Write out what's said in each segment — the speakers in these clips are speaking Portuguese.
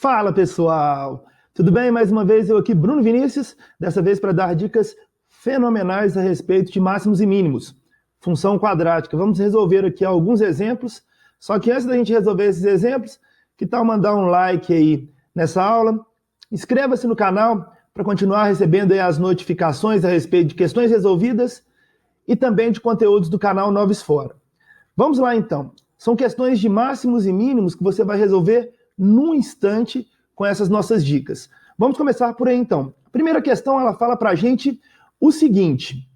Fala pessoal, tudo bem? Mais uma vez eu aqui, Bruno Vinícius, dessa vez para dar dicas fenomenais a respeito de máximos e mínimos, função quadrática. Vamos resolver aqui alguns exemplos, só que antes da gente resolver esses exemplos, que tal mandar um like aí nessa aula? Inscreva-se no canal para continuar recebendo aí as notificações a respeito de questões resolvidas e também de conteúdos do canal Noves Fora. Vamos lá então, são questões de máximos e mínimos que você vai resolver num instante com essas nossas dicas. Vamos começar por aí então. A primeira questão, ela fala para a gente o seguinte.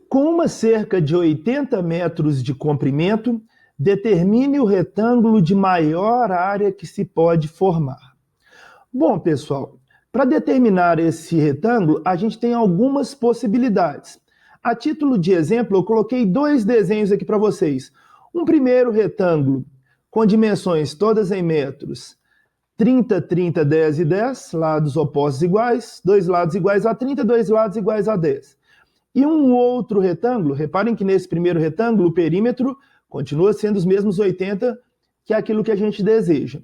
Com uma cerca de 80 metros de comprimento, determine o retângulo de maior área que se pode formar. Bom, pessoal, para determinar esse retângulo, a gente tem algumas possibilidades. A título de exemplo, eu coloquei dois desenhos aqui para vocês. Um primeiro retângulo com dimensões todas em metros, 30, 30, 10 e 10, lados opostos iguais, dois lados iguais a 30, dois lados iguais a 10. E um outro retângulo, reparem que nesse primeiro retângulo o perímetro continua sendo os mesmos 80, que é aquilo que a gente deseja.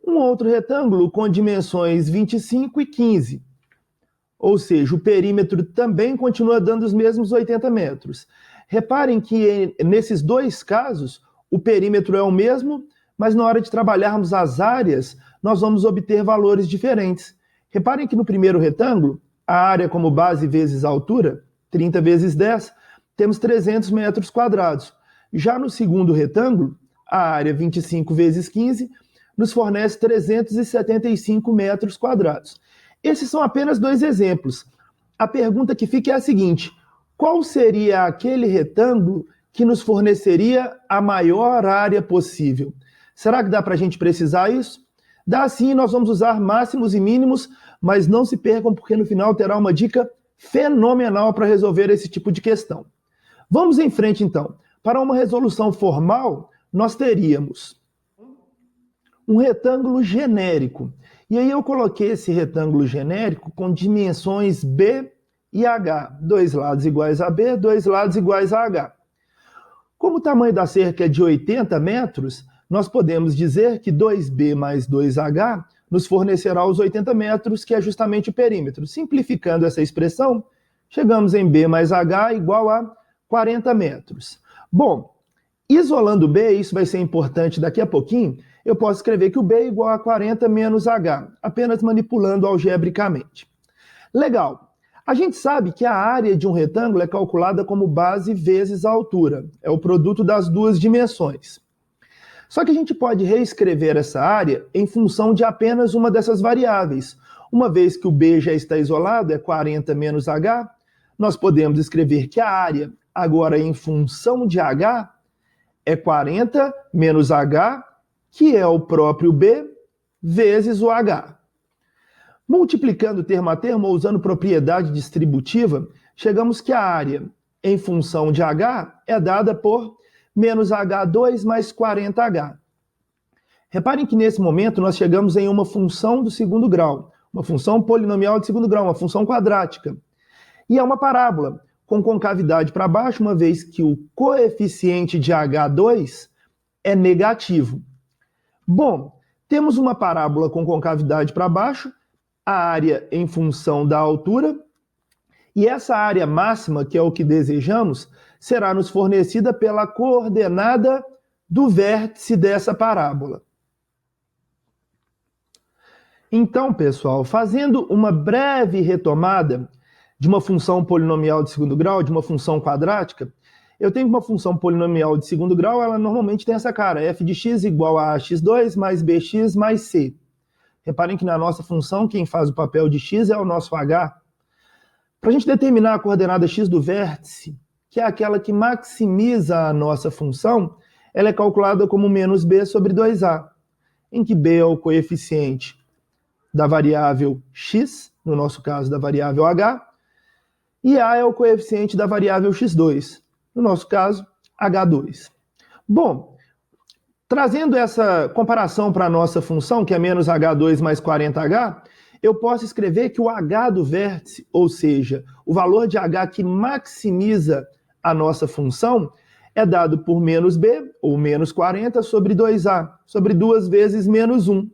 Um outro retângulo com dimensões 25 e 15. Ou seja, o perímetro também continua dando os mesmos 80 metros. Reparem que nesses dois casos, o perímetro é o mesmo, mas na hora de trabalharmos as áreas, nós vamos obter valores diferentes. Reparem que no primeiro retângulo, a área como base vezes a altura, 30 vezes 10, temos 300 metros quadrados. Já no segundo retângulo, a área 25 vezes 15, nos fornece 375 metros quadrados. Esses são apenas dois exemplos. A pergunta que fica é a seguinte: qual seria aquele retângulo que nos forneceria a maior área possível? Será que dá para a gente precisar isso? Dá sim, nós vamos usar máximos e mínimos, mas não se percam porque no final terá uma dica fenomenal para resolver esse tipo de questão. Vamos em frente então. Para uma resolução formal, nós teríamos um retângulo genérico. E aí eu coloquei esse retângulo genérico com dimensões B e H. Dois lados iguais a B, dois lados iguais a H. Como o tamanho da cerca é de 80 metros, nós podemos dizer que 2B mais 2H nos fornecerá os 80 metros, que é justamente o perímetro. Simplificando essa expressão, chegamos em B mais H igual a 40 metros. Bom, isolando B, isso vai ser importante daqui a pouquinho, eu posso escrever que o B é igual a 40 menos H, apenas manipulando algebricamente. Legal. A gente sabe que a área de um retângulo é calculada como base vezes a altura. É o produto das duas dimensões. Só que a gente pode reescrever essa área em função de apenas uma dessas variáveis. Uma vez que o B já está isolado, é 40 menos H, nós podemos escrever que a área, agora em função de H, é 40 menos H, que é o próprio B, vezes o H. Multiplicando termo a termo, ou usando propriedade distributiva, chegamos que a área em função de H é dada por menos H2 mais 40H. Reparem que nesse momento nós chegamos em uma função do segundo grau, uma função polinomial de segundo grau, uma função quadrática. E é uma parábola, com concavidade para baixo, uma vez que o coeficiente de H2 é negativo. Bom, temos uma parábola com concavidade para baixo, a área em função da altura, e essa área máxima, que é o que desejamos, será nos fornecida pela coordenada do vértice dessa parábola. Então, pessoal, fazendo uma breve retomada de uma função polinomial de segundo grau, de uma função quadrática, eu tenho uma função polinomial de segundo grau, ela normalmente tem essa cara, f de x igual a x2 mais bx mais c. Reparem que na nossa função, quem faz o papel de x é o nosso h. Para a gente determinar a coordenada x do vértice, que é aquela que maximiza a nossa função, ela é calculada como menos b sobre 2a, em que b é o coeficiente da variável x, no nosso caso da variável h, e a é o coeficiente da variável x2, no nosso caso, h2. Bom, trazendo essa comparação para a nossa função, que é menos h2 mais 40h, eu posso escrever que o h do vértice, ou seja, o valor de h que maximiza a nossa função, é dado por menos B, ou menos 40, sobre 2A, sobre 2 vezes menos 1.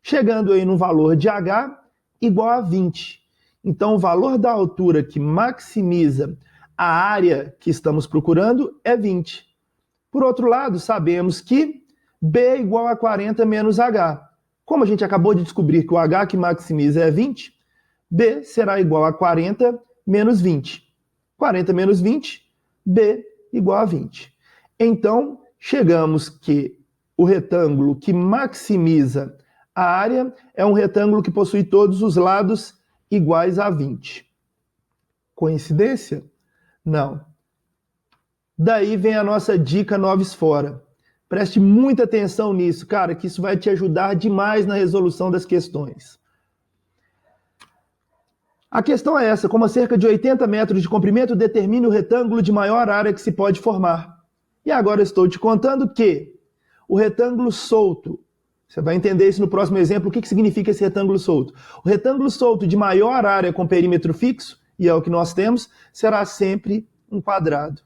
Chegando aí no valor de H igual a 20. Então, o valor da altura que maximiza a área que estamos procurando é 20. Por outro lado, sabemos que B é igual a 40 menos H. Como a gente acabou de descobrir que o H que maximiza é 20, B será igual a 40 menos 20. 40 menos 20, B igual a 20. Então, chegamos que o retângulo que maximiza a área é um retângulo que possui todos os lados iguais a 20. Coincidência? Não. Daí vem a nossa dica noves fora. Preste muita atenção nisso, cara, que isso vai te ajudar demais na resolução das questões. A questão é essa: como a cerca de 80 metros de comprimento, determine o retângulo de maior área que se pode formar. E agora eu estou te contando que o retângulo solto, você vai entender isso no próximo exemplo, o que significa esse retângulo solto. O retângulo solto de maior área com perímetro fixo, e é o que nós temos, será sempre um quadrado.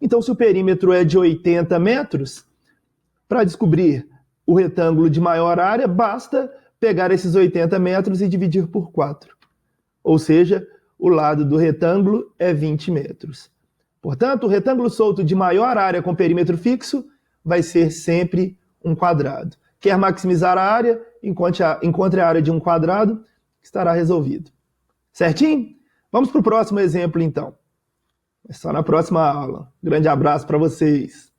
Então, se o perímetro é de 80 metros, para descobrir o retângulo de maior área, basta pegar esses 80 metros e dividir por 4. Ou seja, o lado do retângulo é 20 metros. Portanto, o retângulo solto de maior área com perímetro fixo vai ser sempre um quadrado. Quer maximizar a área? Encontre a área de um quadrado, que estará resolvido. Certinho? Vamos para o próximo exemplo, então. É só na próxima aula. Grande abraço para vocês.